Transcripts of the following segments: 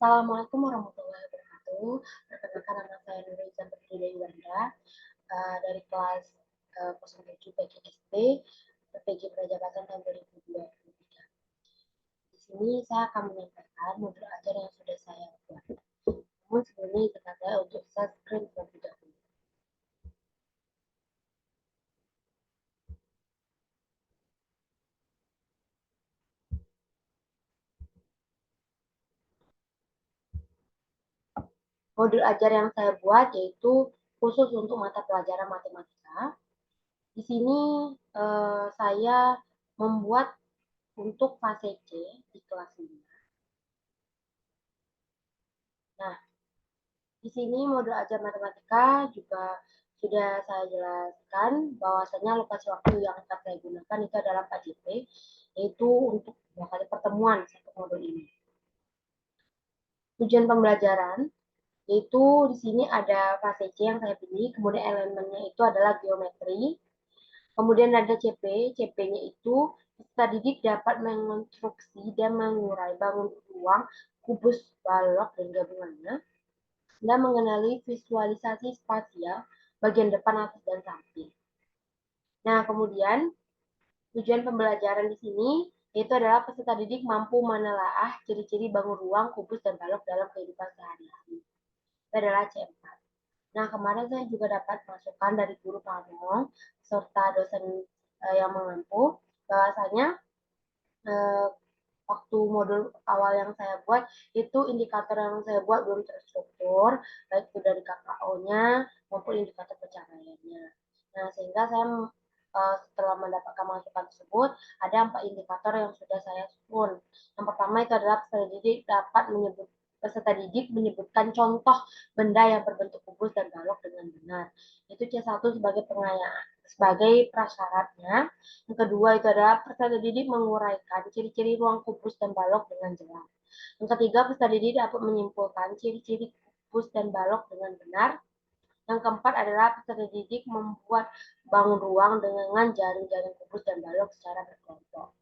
Assalamualaikum warahmatullahi wabarakatuh. Perkenalkan nama saya Nurul Putri Wanda dari kelas 07 PGSD PG Perajabatan tahun 2023. Di sini saya akan menyampaikan modul ajar yang sudah saya buat. Namun sebelumnya izinkan saya untuk share screen terlebih dahulu. Modul ajar yang saya buat yaitu khusus untuk mata pelajaran matematika. Di sini saya membuat untuk fase C di kelas 5. Nah, di sini modul ajar matematika juga sudah saya jelaskan bahwasanya lokasi waktu yang akan saya gunakan itu adalah 4JP, yaitu untuk 2 kali pertemuan satu modul ini. Tujuan pembelajaran yaitu di sini ada fase C yang saya pilih, kemudian elemennya itu adalah geometri, kemudian ada CP, CP-nya itu peserta didik dapat mengonstruksi dan mengurai bangun ruang, kubus, balok, dan gabungannya, dan mengenali visualisasi spasial bagian depan, atas, dan samping. Nah, kemudian tujuan pembelajaran di sini yaitu adalah peserta didik mampu menelaah ciri-ciri bangun ruang, kubus, dan balok dalam kehidupan sehari-hari. Itu adalah C4. Nah, kemarin saya juga dapat masukan dari guru Pamong serta dosen yang mengampu bahwasanya waktu modul awal yang saya buat itu indikator yang saya buat belum terstruktur, baik itu dari KKO-nya maupun indikator pencapaiannya. Nah, sehingga saya setelah mendapatkan masukan tersebut, ada 4 indikator yang sudah saya susun. Yang pertama itu adalah peserta didik menyebutkan contoh benda yang berbentuk kubus dan balok dengan benar. Itu C1 sebagai pengayaan, sebagai prasyaratnya. Yang kedua itu adalah peserta didik menguraikan ciri-ciri ruang kubus dan balok dengan jelas. Yang ketiga, peserta didik dapat menyimpulkan ciri-ciri kubus dan balok dengan benar. Yang keempat adalah peserta didik membuat bangun ruang dengan jaring-jaring kubus dan balok secara berkelompok.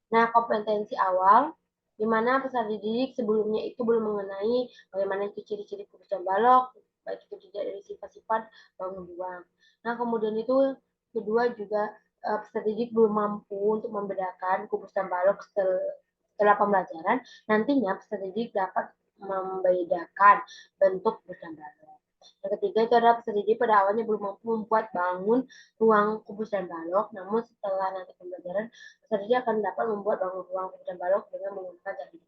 Nah, kompetensi awal, di mana peserta didik sebelumnya itu belum mengenai bagaimana itu ciri-ciri kubus dan balok, baik itu juga dari sifat-sifat bangun ruang. Nah, kemudian itu kedua juga peserta didik belum mampu untuk membedakan kubus dan balok setelah pembelajaran. Nantinya peserta didik dapat membedakan bentuk kubus dan balok. Yang ketiga itu adalah peserta didik pada awalnya belum mampu membuat bangun ruang kubus dan balok, namun setelah nanti pembelajaran peserta didik akan dapat membuat bangun ruang kubus dan balok dengan menggunakan jaring.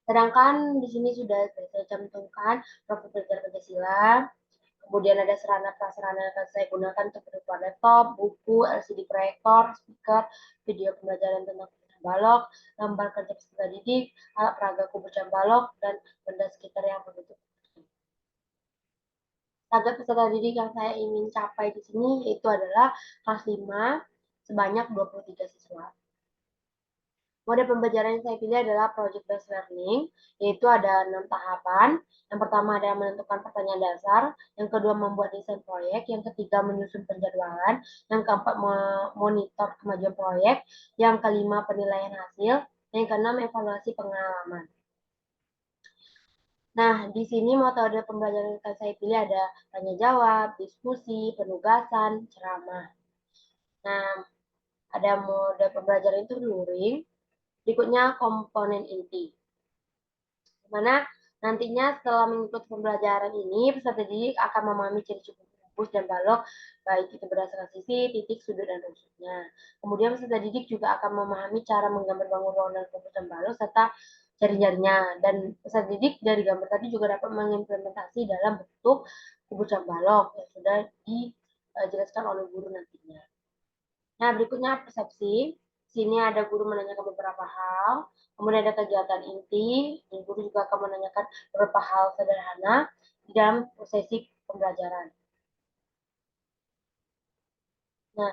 Sedangkan di sini sudah saya cantumkan profil belajar Pancasila, kemudian ada sarana prasarana yang akan saya gunakan untuk berupa laptop, buku, LCD proyektor, speaker, video pembelajaran tentang kubus dan balok, gambar kerja peserta didik, alat peraga kubus dan balok, dan benda sekitar yang berbentuk. Target peserta didik yang saya ingin capai di sini yaitu adalah kelas 5 sebanyak 23 siswa. Mode pembelajaran yang saya pilih adalah project based learning, yaitu ada 6 tahapan. Yang pertama adalah menentukan pertanyaan dasar, yang kedua membuat desain proyek, yang ketiga menyusun penjadwalan, yang keempat memonitor kemajuan proyek, yang kelima penilaian hasil, yang keenam evaluasi pengalaman. Nah, di sini metode pembelajaran yang saya pilih ada tanya jawab, diskusi, penugasan, ceramah. Nah, ada mode pembelajaran itu luring, berikutnya komponen inti. Di mana nantinya setelah mengikuti pembelajaran ini, peserta didik akan memahami ciri-ciri kubus dan balok, baik itu berdasarkan sisi, titik, sudut, dan rusuknya. Kemudian peserta didik juga akan memahami cara menggambar bangun ruang dan kubus dan balok, serta jari-jarinya. Dan peserta didik dari gambar tadi juga dapat mengimplementasi dalam bentuk kubus dan balok yang sudah dijelaskan oleh guru nantinya. Nah, berikutnya persepsi. Sini ada guru menanyakan beberapa hal, kemudian ada kegiatan inti, guru juga akan menanyakan beberapa hal sederhana di dalam sesi pembelajaran. Nah,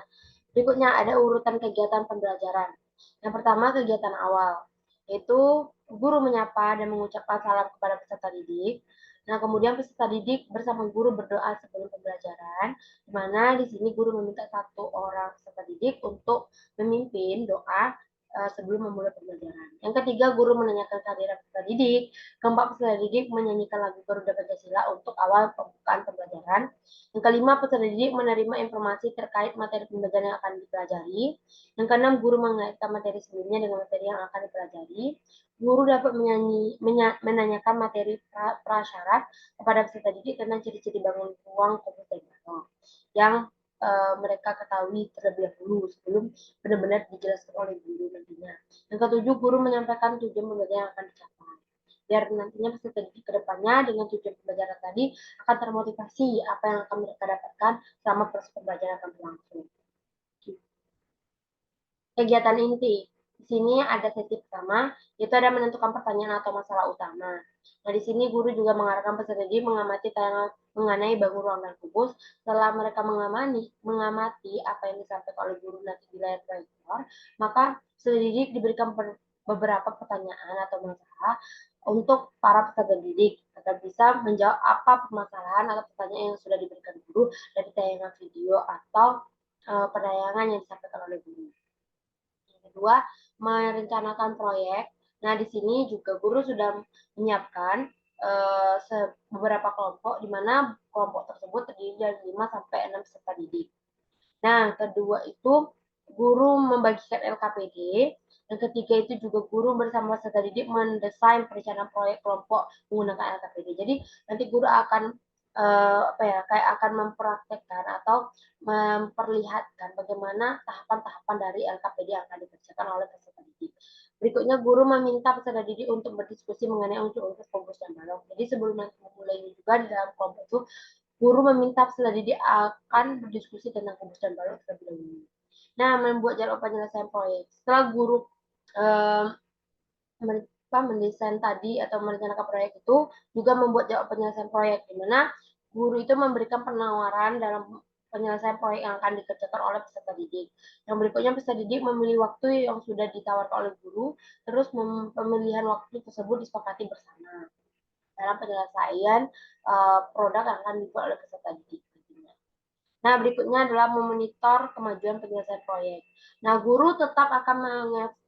berikutnya ada urutan kegiatan pembelajaran. Yang pertama, kegiatan awal, yaitu guru menyapa dan mengucapkan salam kepada peserta didik. Nah, kemudian peserta didik bersama guru berdoa sebelum pembelajaran, di mana di sini guru meminta satu orang peserta didik untuk memimpin doa sebelum memulai pembelajaran. Yang ketiga, guru menanyakan kehadiran peserta didik. Keempat, peserta didik menyanyikan lagu Garuda Pancasila untuk awal pembukaan pembelajaran. Yang kelima, peserta didik menerima informasi terkait materi pembelajaran yang akan dipelajari. Yang keenam, guru mengaitkan materi sebelumnya dengan materi yang akan dipelajari. Guru dapat menanyakan materi prasyarat kepada peserta didik tentang ciri-ciri bangun ruang fokus dan yang mereka ketahui terlebih dahulu sebelum benar-benar dijelaskan oleh guru nantinya. Yang ketujuh, guru menyampaikan tujuan pembelajaran yang akan dicapai. Biar nantinya peserta didik ke depannya dengan tujuan pembelajaran tadi akan termotivasi apa yang akan mereka dapatkan selama proses pembelajaran akan berlangsung. Kegiatan inti. Di sini ada sesi pertama, yaitu ada menentukan pertanyaan atau masalah utama. Nah, di sini guru juga mengarahkan peserta didik mengamati tayangan mengenai bangun ruang dan kubus. Setelah mereka mengamati apa yang disampaikan oleh guru nanti di layar proyektor, maka peserta didik diberikan beberapa pertanyaan atau masalah untuk para peserta didik agar bisa menjawab apa permasalahan atau pertanyaan yang sudah diberikan guru dari tayangan video atau penayangan yang disampaikan oleh guru. Kedua, merencanakan proyek. Nah, di sini juga guru sudah menyiapkan beberapa kelompok, di mana kelompok tersebut terdiri dari 5 sampai 6 peserta didik. Nah, kedua itu guru membagikan LKPD. Yang ketiga itu juga guru bersama peserta didik mendesain perencanaan proyek kelompok menggunakan LKPD. Jadi nanti guru akan kayak akan mempraktekkan atau memperlihatkan bagaimana tahapan-tahapan dari LKPD yang akan dikerjakan oleh peserta didik. Berikutnya, guru meminta peserta didik untuk berdiskusi mengenai unsur-unsur fokus dan balok. Jadi sebelum nanti memulai juga di dalam kelompok itu, guru meminta peserta didik akan berdiskusi tentang kubus dan balok terlebih dahulu. Nah, membuat jadwal penyelesaian proyek. Setelah guru mendesain tadi atau merencanakan proyek itu, juga membuat jadwal penyelesaian proyek, di mana guru itu memberikan penawaran dalam penyelesaian proyek yang akan dikerjakan oleh peserta didik. Yang berikutnya, peserta didik memilih waktu yang sudah ditawarkan oleh guru, terus pemilihan waktu tersebut disepakati bersama dalam penyelesaian produk yang akan dibuat oleh peserta didik. Nah, berikutnya adalah memonitor kemajuan penyelesaian proyek. Nah, guru tetap akan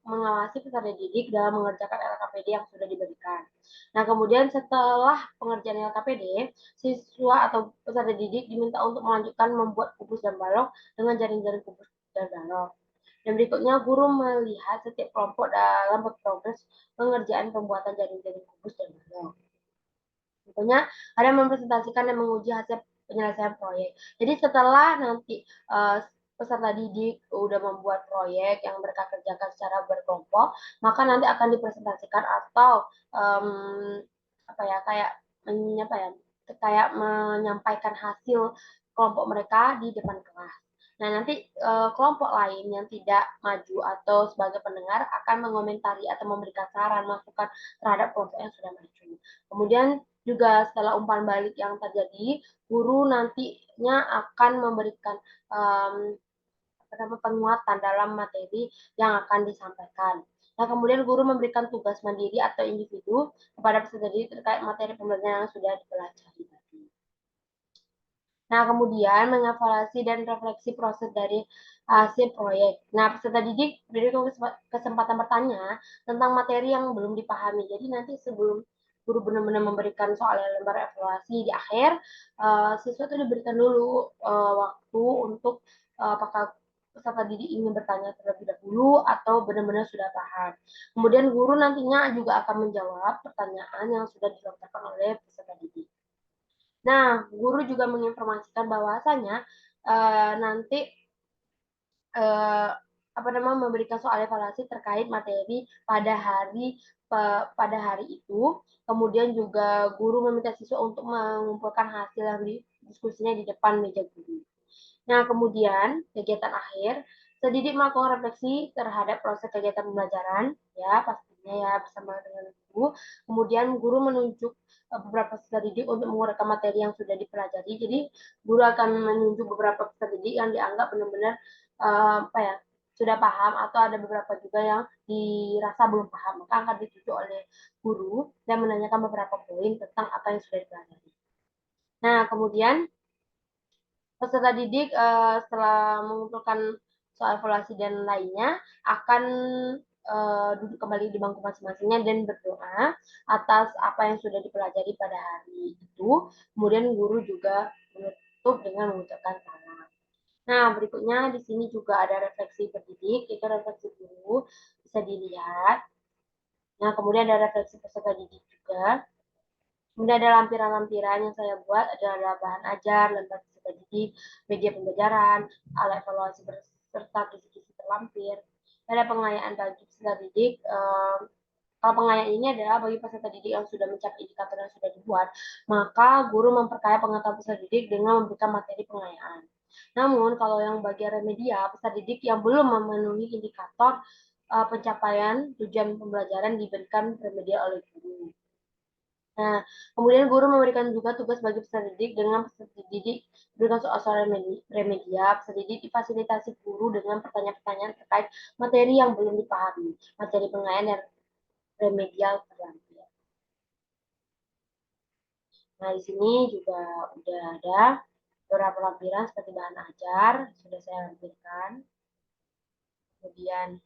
mengawasi peserta didik dalam mengerjakan LKPD yang sudah diberikan. Nah, kemudian setelah pengerjaan LKPD, siswa atau peserta didik diminta untuk melanjutkan membuat kubus dan balok dengan jaring-jaring kubus dan balok. Dan berikutnya, guru melihat setiap kelompok dalam progres pengerjaan pembuatan jaring-jaring kubus dan balok. Tentunya ada mempresentasikan dan menguji hasil penyelesaian proyek. Jadi setelah nanti peserta didik udah membuat proyek yang mereka kerjakan secara berkelompok, maka nanti akan dipresentasikan atau kayak menyampaikan hasil kelompok mereka di depan kelas. Nah, nanti kelompok lain yang tidak maju atau sebagai pendengar akan mengomentari atau memberikan saran, masukan terhadap kelompok yang sudah maju. Kemudian juga setelah umpan balik yang terjadi, guru nantinya akan memberikan penguatan dalam materi yang akan disampaikan. Nah, kemudian guru memberikan tugas mandiri atau individu kepada peserta didik terkait materi pembelajaran yang sudah dipelajari. Nah, kemudian mengevaluasi dan refleksi proses dari hasil proyek. Nah, peserta didik diberi kesempatan bertanya tentang materi yang belum dipahami. Jadi nanti sebelum guru benar-benar memberikan soal lembar evaluasi di akhir, siswa itu diberikan dulu waktu untuk apakah peserta didik ingin bertanya terlebih dahulu atau benar-benar sudah paham. Kemudian guru nantinya juga akan menjawab pertanyaan yang sudah dilontarkan oleh peserta didik. Nah, guru juga menginformasikan bahwasanya nanti memberikan soal evaluasi terkait materi pada hari itu. Kemudian juga guru meminta siswa untuk mengumpulkan hasil yang diskusinya di depan meja guru. Nah, kemudian kegiatan akhir, pendidik melakukan refleksi terhadap proses kegiatan pembelajaran, ya pastinya ya bersama dengan guru. Kemudian guru menunjuk beberapa peserta didik untuk menguraikan materi yang sudah dipelajari. Jadi guru akan menunjuk beberapa peserta didik yang dianggap benar-benar sudah paham atau ada beberapa juga yang dirasa belum paham. Maka akan ditunjuk oleh guru dan menanyakan beberapa poin tentang apa yang sudah dipelajari. Nah, kemudian peserta didik setelah mengumpulkan soal evaluasi dan lainnya akan duduk kembali di bangku masing-masingnya dan berdoa atas apa yang sudah dipelajari pada hari itu. Kemudian guru juga menutup dengan mengucapkan salam. Nah, berikutnya di sini juga ada refleksi pendidik, itu refleksi guru, bisa dilihat. Nah, kemudian ada refleksi peserta didik juga. Kemudian ada lampiran-lampiran yang saya buat, adalah bahan ajar, lembar peserta didik, media pembelajaran, alat evaluasi serta kisi-kisi terlampir. Ada pengayaan bagi peserta didik. Kalau pengayaan ini adalah bagi peserta didik yang sudah mencapai indikator yang sudah dibuat, maka guru memperkaya pengetahuan peserta didik dengan memberikan materi pengayaan. Namun, kalau yang bagian remedia, peserta didik yang belum memenuhi indikator pencapaian tujuan pembelajaran diberikan remedial oleh guru. Nah, kemudian guru memberikan juga tugas bagi peserta didik dengan peserta didik berikan soal-soal remedia. Peserta didik difasilitasi guru dengan pertanyaan-pertanyaan terkait materi yang belum dipahami, materi pengayaan dan remedial terlampir. Nah, di sini juga udah ada beberapa lampiran seperti bahan ajar, sudah saya lampirkan. Kemudian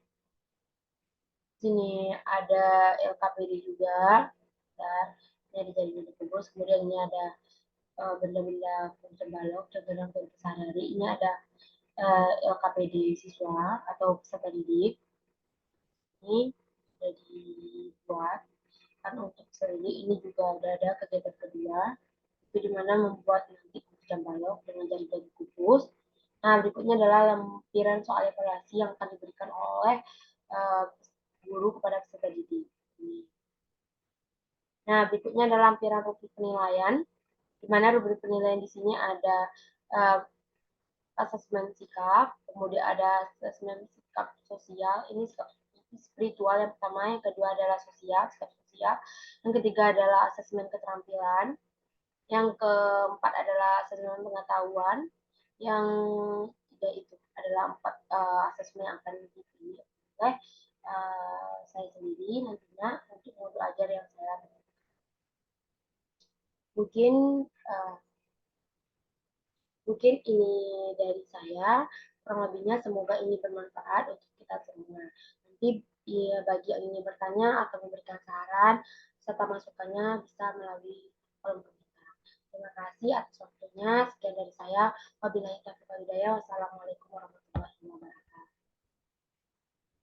sini ada LKPD juga, dan ini ada jaringan dikubus. Kemudian ini ada benda-benda fungsi balok, contoh dalam sehari-hari. Ini ada LKPD siswa atau peserta didik. Ini sudah dibuat kan untuk sendiri. Ini juga udah ada kegiatan kedua, itu dimana membuat nanti jam balok dengan jari-jari kubus. Nah, berikutnya adalah lampiran soal evaluasi yang akan diberikan oleh uh, guru kepada peserta didik. Nah, berikutnya adalah lampiran rubrik penilaian, di mana rubrik penilaian di sini ada uh, asesmen sikap, kemudian ada asesmen sikap sosial, ini sikap spiritual yang pertama, yang kedua adalah sosial, sikap sosial, yang ketiga adalah asesmen keterampilan, yang keempat adalah asesmen pengetahuan, yang tiga itu adalah empat asesmen yang akan dipilih oleh saya sendiri nantinya untuk modul ajar yang saya mungkin uh, mungkin ini dari saya, kurang lebihnya semoga ini bermanfaat untuk kita semua. Nanti ya, bagi yang ingin bertanya atau memberikan saran serta masukannya bisa melalui kolom komentar. Terima kasih atas waktunya. Sekian dari saya. Wabillahi taufiq wal hidayah. Wassalamualaikum warahmatullahi wabarakatuh.